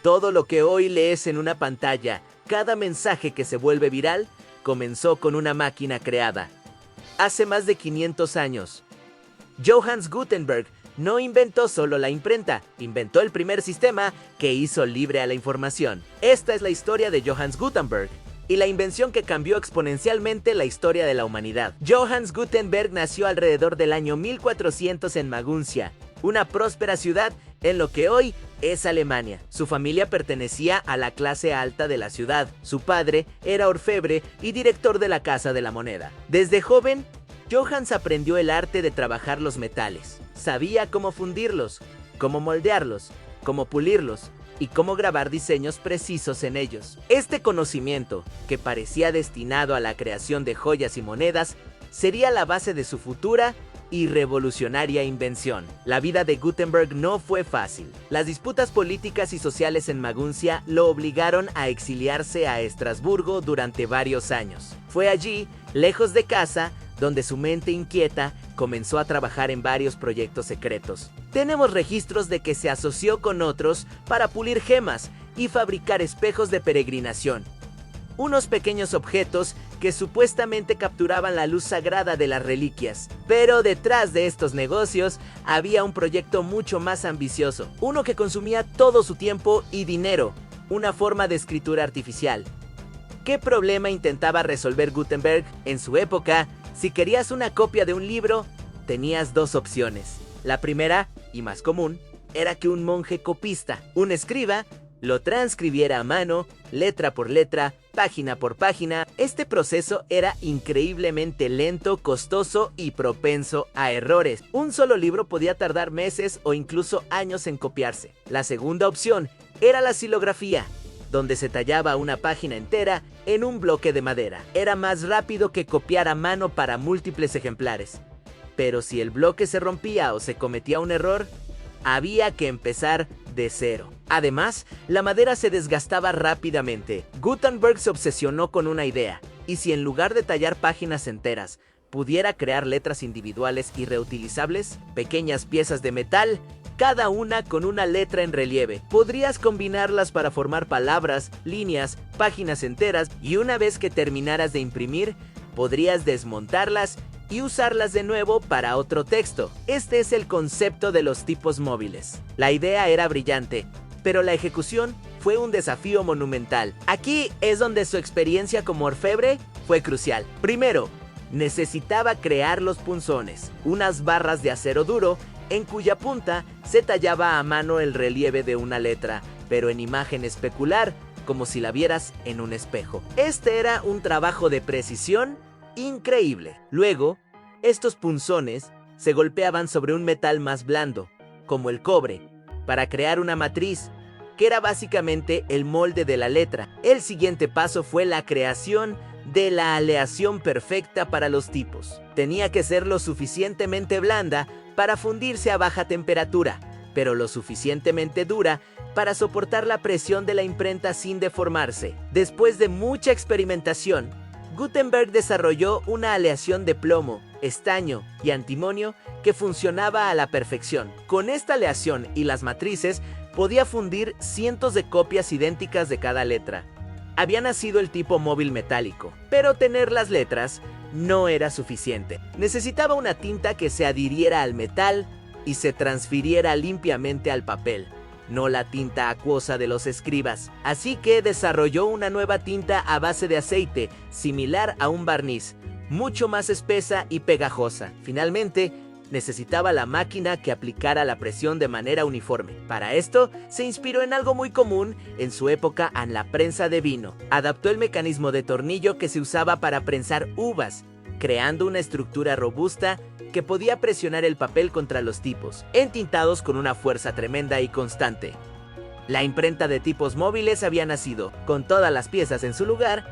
Todo lo que hoy lees en una pantalla, cada mensaje que se vuelve viral, comenzó con una máquina creada hace más de 500 años. Johannes Gutenberg no inventó solo la imprenta, inventó el primer sistema que hizo libre a la información. Esta es la historia de Johannes Gutenberg y la invención que cambió exponencialmente la historia de la humanidad. Johannes Gutenberg nació alrededor del año 1400 en Maguncia, una próspera ciudad en lo que hoy es Alemania. Su familia pertenecía a la clase alta de la ciudad. Su padre era orfebre y director de la Casa de la Moneda. Desde joven, Johannes aprendió el arte de trabajar los metales. Sabía cómo fundirlos, cómo moldearlos, cómo pulirlos y cómo grabar diseños precisos en ellos. Este conocimiento, que parecía destinado a la creación de joyas y monedas, sería la base de su futura y revolucionaria invención. La vida de Gutenberg no fue fácil. Las disputas políticas y sociales en Maguncia lo obligaron a exiliarse a Estrasburgo durante varios años. Fue allí, lejos de casa, donde su mente inquieta comenzó a trabajar en varios proyectos secretos. Tenemos registros de que se asoció con otros para pulir gemas y fabricar espejos de peregrinación, unos pequeños objetos que supuestamente capturaban la luz sagrada de las reliquias. Pero detrás de estos negocios había un proyecto mucho más ambicioso, uno que consumía todo su tiempo y dinero, una forma de escritura artificial. ¿Qué problema intentaba resolver Gutenberg? En su época, si querías una copia de un libro, tenías dos opciones. La primera, y más común, era que un monje copista, un escriba, lo transcribiera a mano, letra por letra, página por página. Este proceso era increíblemente lento, costoso y propenso a errores. Un solo libro podía tardar meses o incluso años en copiarse. La segunda opción era la xilografía, donde se tallaba una página entera en un bloque de madera. Era más rápido que copiar a mano para múltiples ejemplares. Pero si el bloque se rompía o se cometía un error, había que empezar de cero. Además, la madera se desgastaba rápidamente. Gutenberg se obsesionó con una idea, y si en lugar de tallar páginas enteras, pudiera crear letras individuales y reutilizables, pequeñas piezas de metal, cada una con una letra en relieve. Podrías combinarlas para formar palabras, líneas, páginas enteras, y una vez que terminaras de imprimir, podrías desmontarlas y usarlas de nuevo para otro texto. Este es el concepto de los tipos móviles. La idea era brillante, pero la ejecución fue un desafío monumental. Aquí es donde su experiencia como orfebre fue crucial. Primero, necesitaba crear los punzones, unas barras de acero duro en cuya punta se tallaba a mano el relieve de una letra, pero en imagen especular, como si la vieras en un espejo. Este era un trabajo de precisión increíble. Luego, estos punzones se golpeaban sobre un metal más blando, como el cobre, para crear una matriz, que era básicamente el molde de la letra. El siguiente paso fue la creación de la aleación perfecta para los tipos. Tenía que ser lo suficientemente blanda para fundirse a baja temperatura, pero lo suficientemente dura para soportar la presión de la imprenta sin deformarse. Después de mucha experimentación, Gutenberg desarrolló una aleación de plomo, estaño y antimonio que funcionaba a la perfección. Con esta aleación y las matrices, podía fundir cientos de copias idénticas de cada letra. Había nacido el tipo móvil metálico, pero tener las letras no era suficiente. Necesitaba una tinta que se adhiriera al metal y se transfiriera limpiamente al papel, no la tinta acuosa de los escribas. Así que desarrolló una nueva tinta a base de aceite, similar a un barniz, mucho más espesa y pegajosa. Finalmente, necesitaba la máquina que aplicara la presión de manera uniforme. Para esto, se inspiró en algo muy común en su época en la prensa de vino. Adaptó el mecanismo de tornillo que se usaba para prensar uvas, creando una estructura robusta que podía presionar el papel contra los tipos, entintados con una fuerza tremenda y constante. La imprenta de tipos móviles había nacido. Con todas las piezas en su lugar,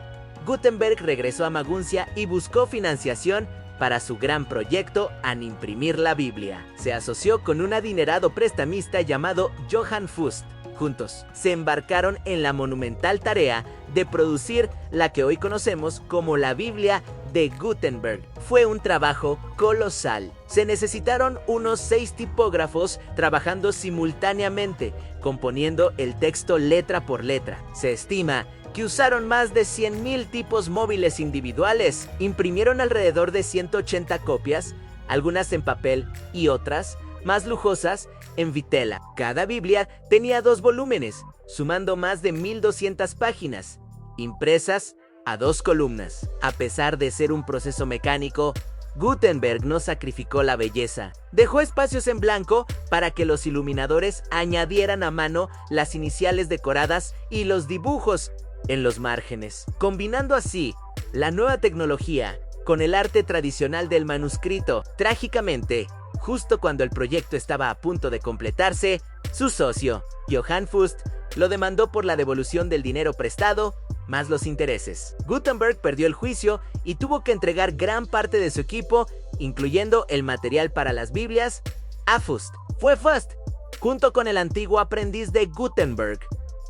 Gutenberg regresó a Maguncia y buscó financiación para su gran proyecto en imprimir la Biblia. Se asoció con un adinerado prestamista llamado Johann Fust. Juntos, se embarcaron en la monumental tarea de producir la que hoy conocemos como la Biblia de Gutenberg. Fue un trabajo colosal. Se necesitaron unos 6 tipógrafos trabajando simultáneamente, componiendo el texto letra por letra. Se estima que usaron más de 100,000 tipos móviles individuales, imprimieron alrededor de 180 copias, algunas en papel y otras, más lujosas, en vitela. Cada Biblia tenía 2 volúmenes, sumando más de 1200 páginas, impresas a 2 columnas. A pesar de ser un proceso mecánico, Gutenberg no sacrificó la belleza. Dejó espacios en blanco para que los iluminadores añadieran a mano las iniciales decoradas y los dibujos en los márgenes, combinando así la nueva tecnología con el arte tradicional del manuscrito. Trágicamente, justo cuando el proyecto estaba a punto de completarse, su socio, Johann Fust, lo demandó por la devolución del dinero prestado, más los intereses. Gutenberg perdió el juicio y tuvo que entregar gran parte de su equipo, incluyendo el material para las Biblias, a Fust. Fue Fust, junto con el antiguo aprendiz de Gutenberg,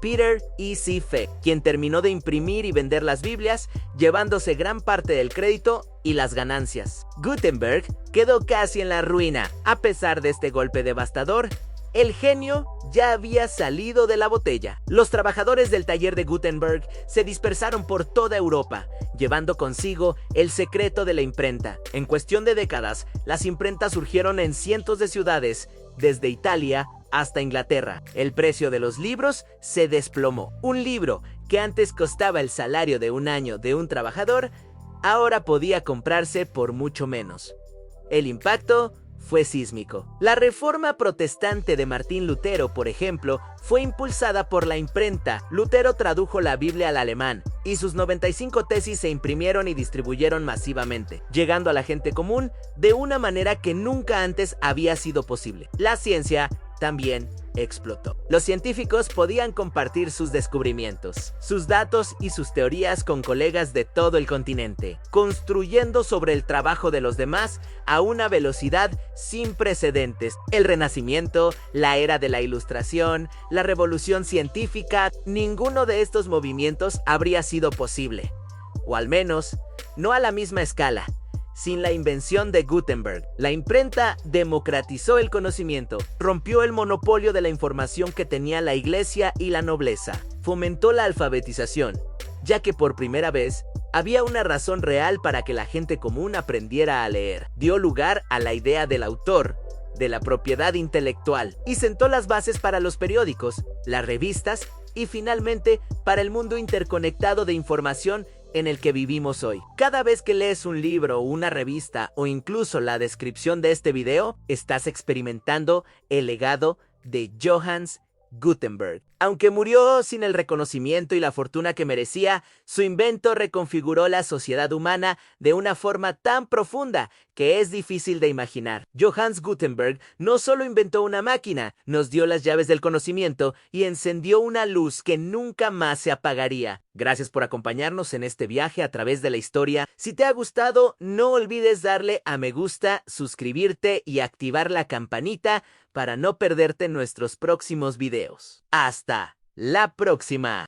Peter E.C. Feck, quien terminó de imprimir y vender las Biblias, llevándose gran parte del crédito y las ganancias. Gutenberg quedó casi en la ruina. A pesar de este golpe devastador, el genio ya había salido de la botella. Los trabajadores del taller de Gutenberg se dispersaron por toda Europa, llevando consigo el secreto de la imprenta. En cuestión de décadas, las imprentas surgieron en cientos de ciudades, desde Italia hasta Inglaterra. El precio de los libros se desplomó. Un libro que antes costaba el salario de un año de un trabajador, ahora podía comprarse por mucho menos. El impacto fue sísmico. La reforma protestante de Martín Lutero, por ejemplo, fue impulsada por la imprenta. Lutero tradujo la Biblia al alemán y sus 95 tesis se imprimieron y distribuyeron masivamente, llegando a la gente común de una manera que nunca antes había sido posible. La ciencia también explotó. Los científicos podían compartir sus descubrimientos, sus datos y sus teorías con colegas de todo el continente, construyendo sobre el trabajo de los demás a una velocidad sin precedentes. El Renacimiento, la era de la Ilustración, la Revolución Científica, ninguno de estos movimientos habría sido posible, o al menos no a la misma escala, sin la invención de Gutenberg. La imprenta democratizó el conocimiento, rompió el monopolio de la información que tenía la iglesia y la nobleza, fomentó la alfabetización, ya que por primera vez había una razón real para que la gente común aprendiera a leer. Dio lugar a la idea del autor, de la propiedad intelectual, y sentó las bases para los periódicos, las revistas y finalmente para el mundo interconectado de información en el que vivimos hoy. Cada vez que lees un libro, una revista o incluso la descripción de este video, estás experimentando el legado de Johannes Gutenberg. Aunque murió sin el reconocimiento y la fortuna que merecía, su invento reconfiguró la sociedad humana de una forma tan profunda que es difícil de imaginar. Johannes Gutenberg no solo inventó una máquina, nos dio las llaves del conocimiento y encendió una luz que nunca más se apagaría. Gracias por acompañarnos en este viaje a través de la historia. Si te ha gustado, no olvides darle a me gusta, suscribirte y activar la campanita para no perderte nuestros próximos videos. ¡Hasta la próxima!